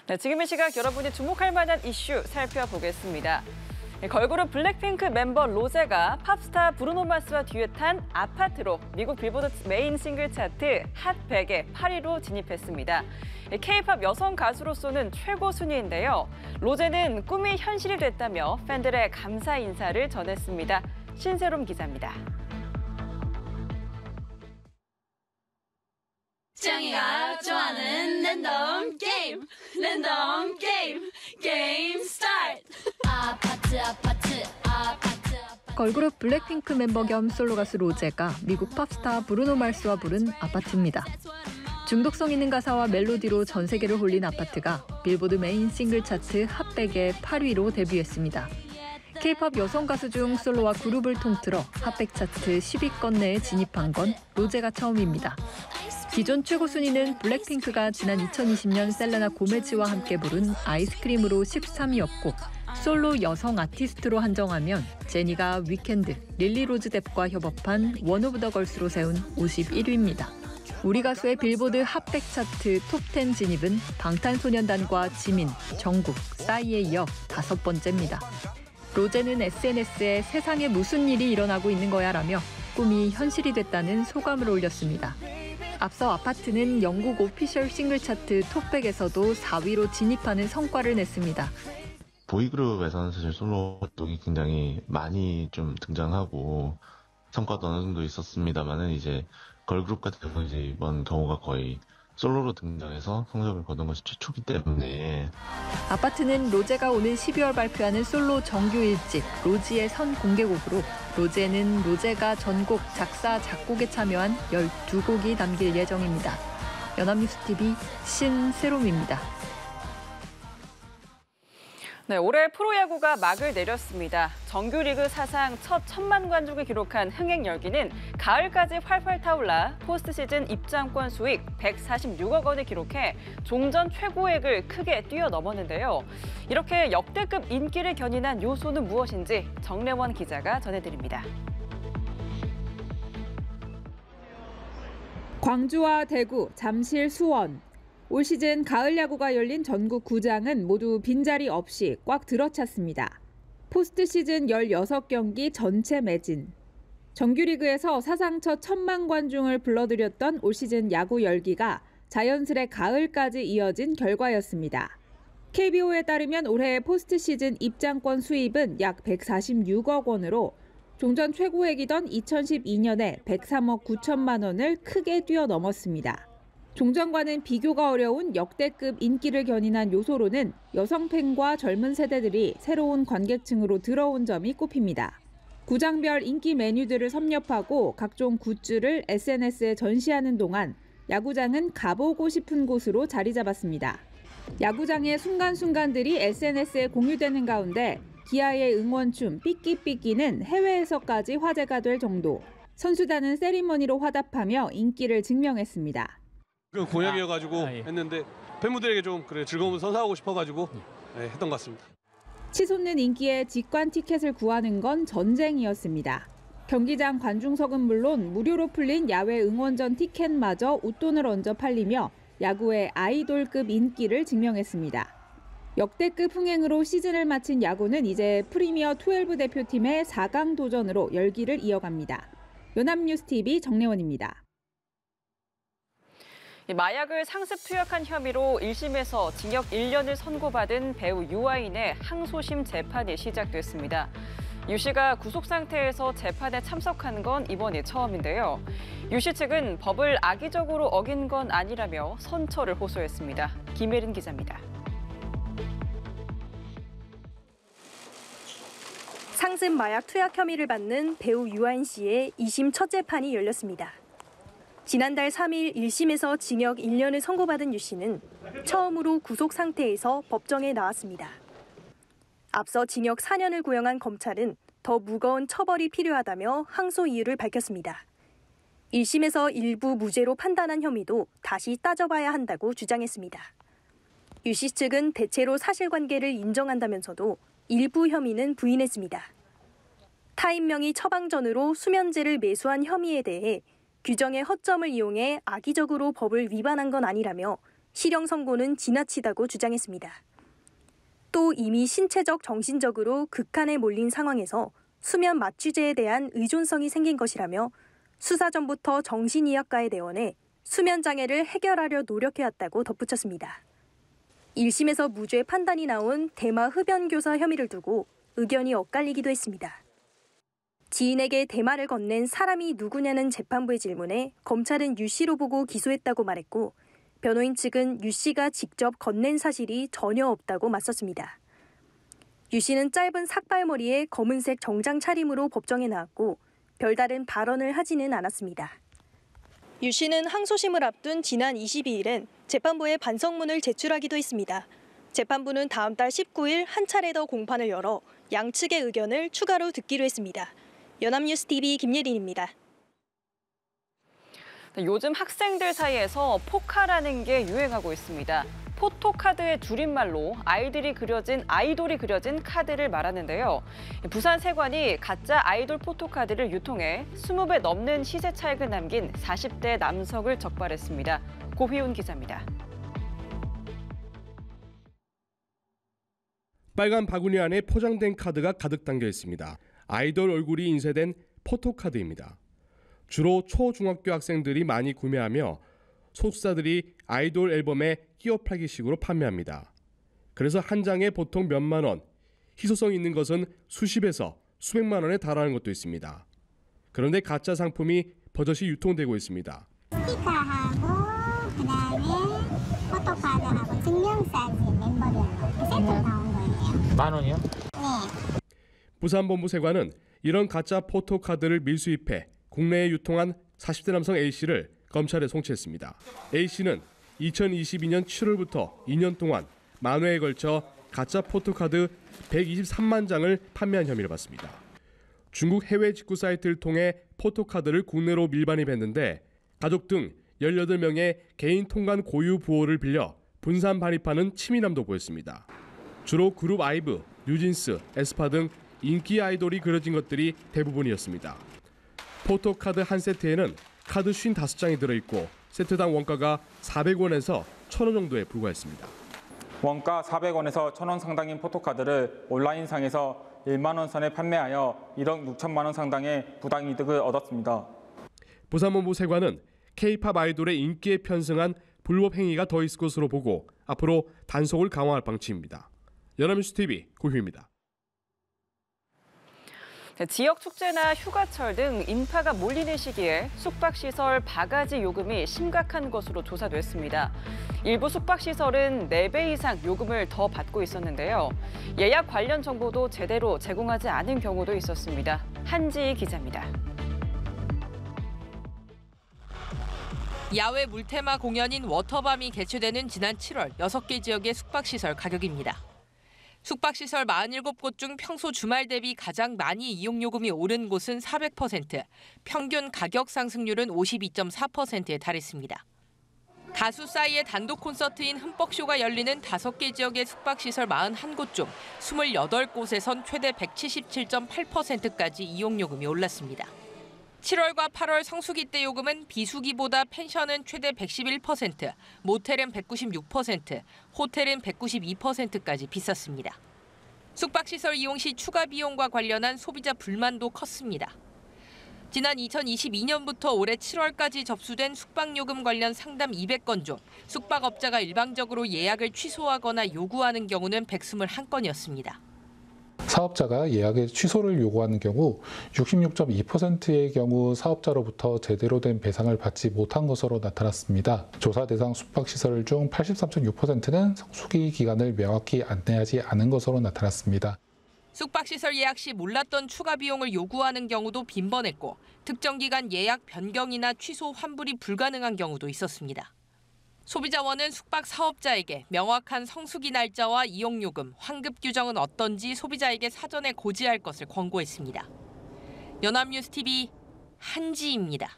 네, 지금 이 시각 여러분이 주목할 만한 이슈 살펴보겠습니다. 걸그룹 블랙핑크 멤버 로제가 팝스타 브루노 마스와 듀엣한 아파트로 미국 빌보드 메인 싱글 차트 핫 100에 8위로 진입했습니다. K-팝 여성 가수로서는 최고 순위인데요. 로제는 꿈이 현실이 됐다며 팬들의 감사 인사를 전했습니다. 신세롬 기자입니다. 짱이가 좋아하는 랜덤 게임 스타트. 걸그룹 블랙핑크 멤버 겸 솔로 가수 로제가 미국 팝스타 브루노 마스와 부른 아파트입니다. 중독성 있는 가사와 멜로디로 전 세계를 홀린 아파트가 빌보드 메인 싱글 차트 핫 100에 8위로 데뷔했습니다. K-팝 여성 가수 중 솔로와 그룹을 통틀어 핫 100 차트 10위권 내에 진입한 건 로제가 처음입니다. 기존 최고 순위는 블랙핑크가 지난 2020년 셀레나 고메즈와 함께 부른 아이스크림으로 13위였고 솔로 여성 아티스트로 한정하면 제니가 위켄드, 릴리 로즈 뎁과 협업한 원 오브 더 걸스로 세운 51위입니다. 우리 가수의 빌보드 핫 100 차트 톱10 진입은 방탄소년단과 지민, 정국, 싸이에 이어 5번째입니다. 로제는 SNS에 세상에 무슨 일이 일어나고 있는 거야라며 꿈이 현실이 됐다는 소감을 올렸습니다. 앞서 아파트는 영국 오피셜 싱글 차트 톱100에서도 4위로 진입하는 성과를 냈습니다. 보이그룹에서는 사실 솔로 활동이 굉장히 많이 좀 등장하고 성과도 어느 정도 있었습니다만은 이제 걸그룹 같은 경우는 이제 이번 경우가 거의 솔로로 등장해서 성적을 거둔 것이 최초이기 때문에 아파트는 로제가 오는 12월 발표하는 솔로 정규 1집 로지의 선 공개곡으로 로제는 로제가 전곡 작사, 작곡에 참여한 12곡이 담길 예정입니다. 연합뉴스TV 신세롬입니다. 네, 올해 프로야구가 막을 내렸습니다. 정규리그 사상 첫 1,000만 관중을 기록한 흥행 열기는 가을까지 활활 타올라 포스트 시즌 입장권 수익 146억 원을 기록해 종전 최고액을 크게 뛰어넘었는데요. 이렇게 역대급 인기를 견인한 요소는 무엇인지 정래원 기자가 전해드립니다. 광주와 대구, 잠실, 수원. 올 시즌 가을 야구가 열린 전국 9장은 모두 빈자리 없이 꽉 들어찼습니다. 포스트 시즌 16경기 전체 매진. 정규리그에서 사상 첫 1,000만 관중을 불러들였던 올 시즌 야구 열기가 자연스레 가을까지 이어진 결과였습니다. KBO에 따르면 올해 포스트 시즌 입장권 수입은 약 146억 원으로 종전 최고액이던 2012년에 103억 9천만 원을 크게 뛰어넘었습니다. 종전과는 비교가 어려운 역대급 인기를 견인한 요소로는 여성 팬과 젊은 세대들이 새로운 관객층으로 들어온 점이 꼽힙니다. 구장별 인기 메뉴들을 섭렵하고 각종 굿즈를 SNS에 전시하는 동안 야구장은 가보고 싶은 곳으로 자리 잡았습니다. 야구장의 순간순간들이 SNS에 공유되는 가운데 기아의 응원춤 삐끼삐끼는 해외에서까지 화제가 될 정도. 선수단은 세리머니로 화답하며 인기를 증명했습니다. 공약이어가지고 했는데 팬분들에게 좀 즐거움을 선사하고 싶어가지고 했던 것 같습니다. 치솟는 인기에 직관 티켓을 구하는 건 전쟁이었습니다. 경기장 관중석은 물론 무료로 풀린 야외 응원전 티켓마저 웃돈을 얹어 팔리며 야구의 아이돌급 인기를 증명했습니다. 역대급 흥행으로 시즌을 마친 야구는 이제 프리미어 12 대표팀의 4강 도전으로 열기를 이어갑니다. 연합뉴스TV 정래원입니다. 마약을 상습 투약한 혐의로 1심에서 징역 1년을 선고받은 배우 유아인의 항소심 재판이 시작됐습니다. 유 씨가 구속 상태에서 재판에 참석한 건 이번이 처음인데요. 유 씨 측은 법을 악의적으로 어긴 건 아니라며 선처를 호소했습니다. 김혜린 기자입니다. 상습 마약 투약 혐의를 받는 배우 유아인 씨의 2심 첫 재판이 열렸습니다. 지난달 3일 1심에서 징역 1년을 선고받은 유 씨는 처음으로 구속 상태에서 법정에 나왔습니다. 앞서 징역 4년을 구형한 검찰은 더 무거운 처벌이 필요하다며 항소 이유를 밝혔습니다. 1심에서 일부 무죄로 판단한 혐의도 다시 따져봐야 한다고 주장했습니다. 유 씨 측은 대체로 사실관계를 인정한다면서도 일부 혐의는 부인했습니다. 타인명의 처방전으로 수면제를 매수한 혐의에 대해 규정의 허점을 이용해 악의적으로 법을 위반한 건 아니라며 실형 선고는 지나치다고 주장했습니다. 또 이미 신체적, 정신적으로 극한에 몰린 상황에서 수면 마취제에 대한 의존성이 생긴 것이라며 수사 전부터 정신의학과에 내원해 수면 장애를 해결하려 노력해왔다고 덧붙였습니다. 1심에서 무죄 판단이 나온 대마 흡연교사 혐의를 두고 의견이 엇갈리기도 했습니다. 지인에게 대마를 건넨 사람이 누구냐는 재판부의 질문에 검찰은 유 씨로 보고 기소했다고 말했고 변호인 측은 유 씨가 직접 건넨 사실이 전혀 없다고 맞섰습니다. 유 씨는 짧은 삭발머리에 검은색 정장 차림으로 법정에 나왔고 별다른 발언을 하지는 않았습니다. 유 씨는 항소심을 앞둔 지난 22일엔 재판부에 반성문을 제출하기도 했습니다. 재판부는 다음 달 19일 한 차례 더 공판을 열어 양측의 의견을 추가로 듣기로 했습니다. 연합뉴스TV 김예린입니다. 요즘 학생들 사이에서 포카라는 게 유행하고 있습니다. 포토카드의 줄임말로 아이돌이 그려진 카드를 말하는데요. 부산 세관이 가짜 아이돌 포토카드를 유통해 20배 넘는 시세 차익을 남긴 40대 남성을 적발했습니다. 고휘운 기자입니다. 빨간 바구니 안에 포장된 카드가 가득 담겨 있습니다. 아이돌 얼굴이 인쇄된 포토카드입니다. 주로 초중학교 학생들이 많이 구매하며 소수자들이 아이돌 앨범에 끼워 팔기식으로 판매합니다. 그래서 한 장에 보통 몇만 원, 희소성 있는 것은 수십에서 수백만 원에 달하는 것도 있습니다. 그런데 가짜 상품이 버젓이 유통되고 있습니다. 스티커하고 그다음에 포토카드하고 증명사진 멤버들하고 세트 나온 거예요. 10,000원이요? 네. 부산본부세관은 이런 가짜 포토카드를 밀수입해 국내에 유통한 40대 남성 A씨를 검찰에 송치했습니다. A씨는 2022년 7월부터 2년 동안 만회에 걸쳐 가짜 포토카드 123만 장을 판매한 혐의를 받습니다. 중국 해외 직구 사이트를 통해 포토카드를 국내로 밀반입했는데 가족 등 18명의 개인 통관 고유 부호를 빌려 분산 반입하는 치밀함도 보였습니다. 주로 그룹 아이브, 뉴진스, 에스파 등 인기 아이돌이 그려진 것들이 대부분이었습니다. 포토카드 한 세트에는 카드 55장이 들어있고 세트당 원가가 400원에서 1,000원 정도에 불과했습니다. 원가 400원에서 1,000원 상당인 포토카드를 온라인상에서 1만 원 선에 판매하여 1억 6천만 원 상당의 부당이득을 얻었습니다. 부산본부 세관은 K-팝 아이돌의 인기에 편승한 불법 행위가 더 있을 것으로 보고 앞으로 단속을 강화할 방침입니다. 연합뉴스TV 고휴입니다. 지역 축제나 휴가철 등 인파가 몰리는 시기에 숙박시설 바가지 요금이 심각한 것으로 조사됐습니다. 일부 숙박시설은 4배 이상 요금을 더 받고 있었는데요. 예약 관련 정보도 제대로 제공하지 않은 경우도 있었습니다. 한지희 기자입니다. 야외 물테마 공연인 워터밤이 개최되는 지난 7월 6개 지역의 숙박시설 가격입니다. 숙박시설 47곳 중 평소 주말 대비 가장 많이 이용요금이 오른 곳은 400%, 평균 가격 상승률은 52.4%에 달했습니다. 가수 싸이의 단독 콘서트인 흠뻑쇼가 열리는 5개 지역의 숙박시설 41곳 중 28곳에선 최대 177.8%까지 이용요금이 올랐습니다. 7월과 8월 성수기 때 요금은 비수기보다 펜션은 최대 111%, 모텔은 196%, 호텔은 192%까지 비쌌습니다. 숙박시설 이용 시 추가 비용과 관련한 소비자 불만도 컸습니다. 지난 2022년부터 올해 7월까지 접수된 숙박요금 관련 상담 200건 중 숙박업자가 일방적으로 예약을 취소하거나 요구하는 경우는 121건이었습니다. 사업자가 예약의 취소를 요구하는 경우 66.2%의 경우 사업자로부터 제대로 된 배상을 받지 못한 것으로 나타났습니다. 조사 대상 숙박시설 중 83.6%는 성수기 기간을 명확히 안내하지 않은 것으로 나타났습니다. 숙박시설 예약 시 몰랐던 추가 비용을 요구하는 경우도 빈번했고 특정 기간 예약 변경이나 취소 환불이 불가능한 경우도 있었습니다. 소비자원은 숙박 사업자에게 명확한 성수기 날짜와 이용요금, 환급 규정은 어떤지 소비자에게 사전에 고지할 것을 권고했습니다. 연합뉴스TV 한지희입니다.